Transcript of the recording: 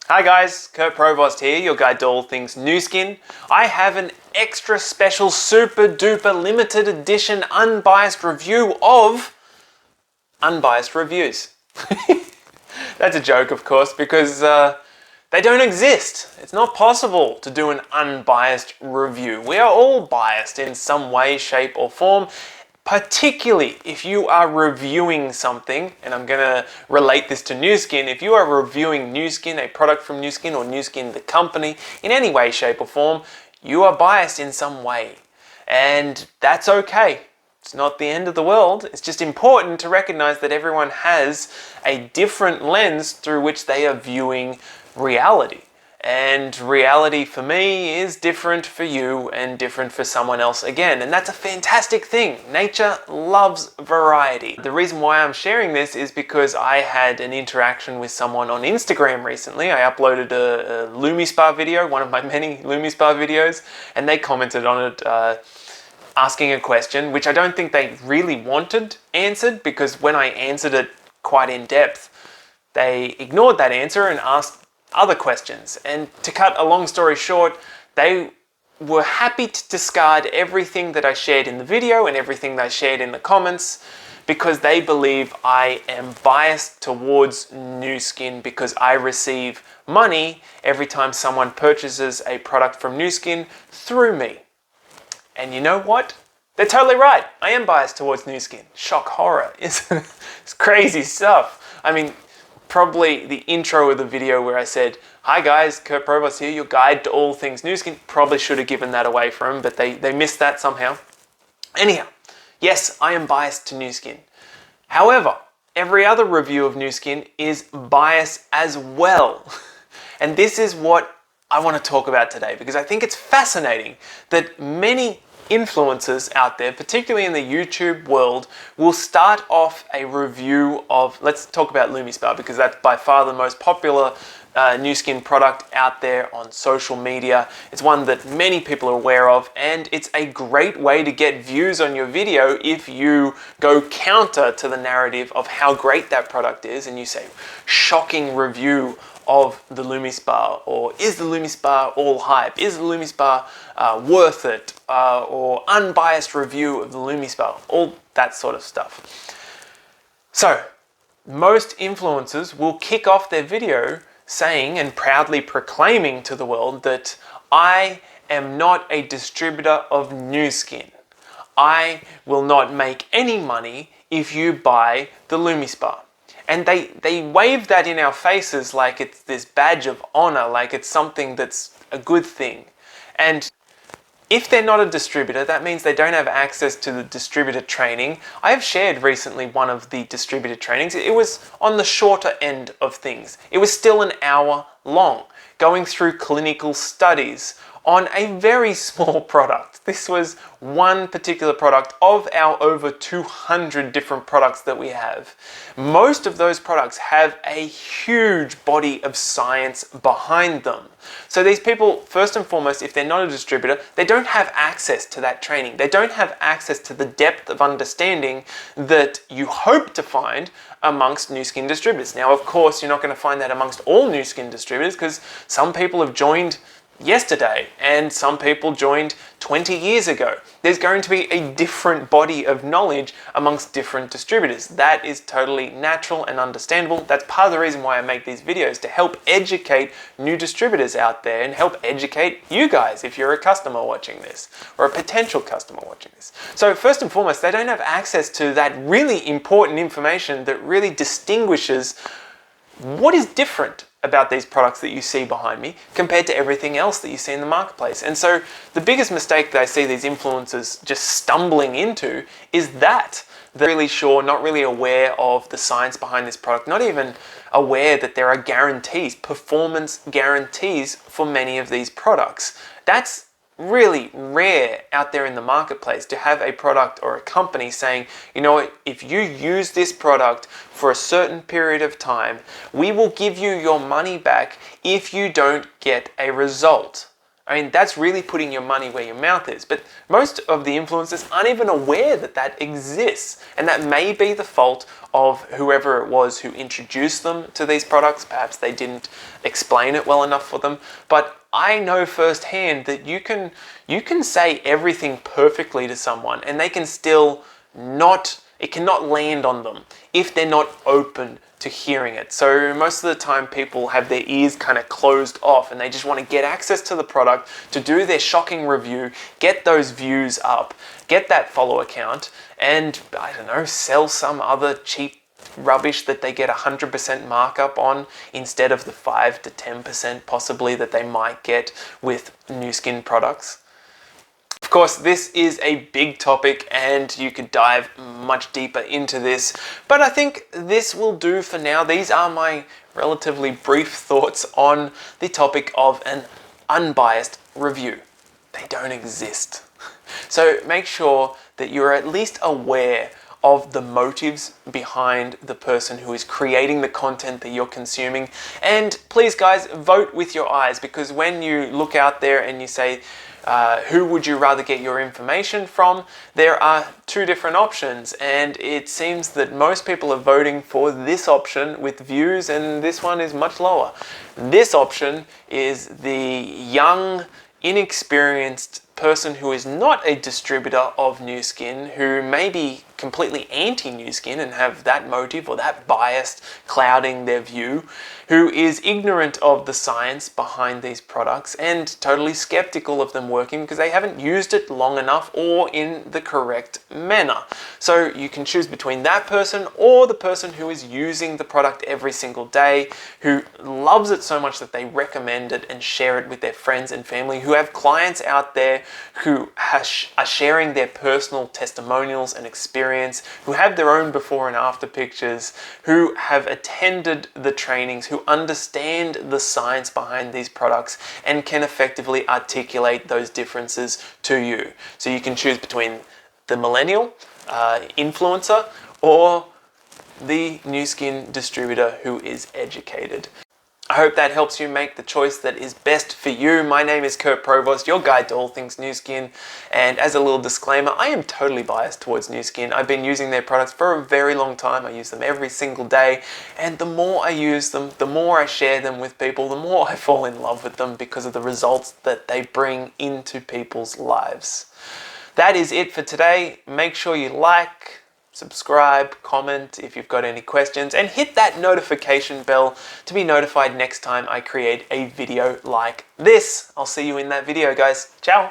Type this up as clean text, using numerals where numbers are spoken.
Hi guys, Kurt Provost here, your guide to all things NuSkin. I have an extra special super duper limited edition unbiased review of unbiased reviews. That's a joke, of course, because they don't exist. It's not possible to do an unbiased review. We are all biased in some way, shape or form, particularly if you are reviewing something, and I'm going to relate this to NuSkin. If you are reviewing NuSkin, a product from NuSkin or NuSkin the company, in any way, shape or form, you are biased in some way. And that's okay. It's not the end of the world. It's just important to recognize that everyone has a different lens through which they are viewing reality. And reality for me is different for you and different for someone else again. And that's a fantastic thing. Nature loves variety. The reason why I'm sharing this is because I had an interaction with someone on Instagram recently. I uploaded a LumiSpa video, one of my many LumiSpa videos, and they commented on it asking a question, which I don't think they really wanted answered, because when I answered it quite in depth, they ignored that answer and asked other questions. And to cut a long story short, they were happy to discard everything that I shared in the video and everything that I shared in the comments, because they believe I am biased towards NuSkin because I receive money every time someone purchases a product from NuSkin through me. And you know what? They're totally right. I am biased towards NuSkin. Shock horror. It's crazy stuff. I mean, probably the intro of the video where I said, "Hi guys, Kurt Provost here, your guide to all things NuSkin." Probably should have given that away for them, but they missed that somehow. Anyhow, yes, I am biased to NuSkin. However, every other review of NuSkin is biased as well. And this is what I want to talk about today, because I think it's fascinating that many influencers out there, particularly in the YouTube world, will start off a review of, let's talk about LumiSpa, because that's by far the most popular NuSkin product out there on social media. It's one that many people are aware of, and it's a great way to get views on your video if you go counter to the narrative of how great that product is and you say, shocking review of the LumiSpa, or is the LumiSpa all hype? Is the LumiSpa worth it? Or unbiased review of the LumiSpa, all that sort of stuff. So, most influencers will kick off their video saying and proudly proclaiming to the world that I am not a distributor of NuSkin. I will not make any money if you buy the LumiSpa. And they wave that in our faces like it's this badge of honor, like it's something that's a good thing. And if they're not a distributor, that means they don't have access to the distributor training. I have shared recently one of the distributor trainings. It was on the shorter end of things. It was still an hour long, going through clinical studies on a very small product. This was one particular product of our over 200 different products that we have. Most of those products have a huge body of science behind them. So these people, first and foremost, if they're not a distributor, they don't have access to that training. They don't have access to the depth of understanding that you hope to find amongst NuSkin distributors. Now, of course, you're not going to find that amongst all NuSkin distributors, because some people have joined yesterday and some people joined 20 years ago. There's going to be a different body of knowledge amongst different distributors. That is totally natural and understandable. That's part of the reason why I make these videos, to help educate new distributors out there and help educate you guys if you're a customer watching this or a potential customer watching this. So first and foremost, they don't have access to that really important information that really distinguishes what is different about these products that you see behind me compared to everything else that you see in the marketplace. And so the biggest mistake that I see these influencers just stumbling into is that they're really sure, not really aware of the science behind this product, not even aware that there are guarantees, performance guarantees for many of these products. That's really rare out there in the marketplace, to have a product or a company saying, you know what, if you use this product for a certain period of time, we will give you your money back if you don't get a result. I mean, that's really putting your money where your mouth is. But most of the influencers aren't even aware that that exists. And that may be the fault of whoever it was who introduced them to these products. Perhaps they didn't explain it well enough for them. But I know firsthand that you can say everything perfectly to someone and they can still it cannot land on them if they're not open to hearing it. So most of the time people have their ears kind of closed off and they just want to get access to the product to do their shocking review, get those views up, get that follower count, and I don't know, sell some other cheap rubbish that they get 100% markup on instead of the 5 to 10% possibly that they might get with NuSkin products. Of course, this is a big topic and you could dive much deeper into this, but I think this will do for now. These are my relatively brief thoughts on the topic of an unbiased review. They don't exist. So make sure that you're at least aware of the motives behind the person who is creating the content that you're consuming. And please guys, vote with your eyes, because when you look out there and you say, who would you rather get your information from? There are two different options, and it seems that most people are voting for this option with views, and this one is much lower. This option is the young, inexperienced person who is not a distributor of NuSkin, who may be completely anti-NuSkin and have that motive or that bias clouding their view, who is ignorant of the science behind these products and totally skeptical of them working because they haven't used it long enough or in the correct manner. So you can choose between that person or the person who is using the product every single day, who loves it so much that they recommend it and share it with their friends and family, who have clients out there who are sharing their personal testimonials and experience, who have their own before and after pictures, who have attended the trainings, who understand the science behind these products and can effectively articulate those differences to you. So you can choose between the millennial influencer or the NuSkin distributor who is educated. I hope that helps you make the choice that is best for you. My name is Kurt Provost, your guide to all things NuSkin, and as a little disclaimer, I am totally biased towards NuSkin. I've been using their products for a very long time. I use them every single day, and the more I use them, the more I share them with people, the more I fall in love with them because of the results that they bring into people's lives. That is it for today. Make sure you like, subscribe, comment if you've got any questions, and hit that notification bell to be notified next time I create a video like this. I'll see you in that video, guys. Ciao.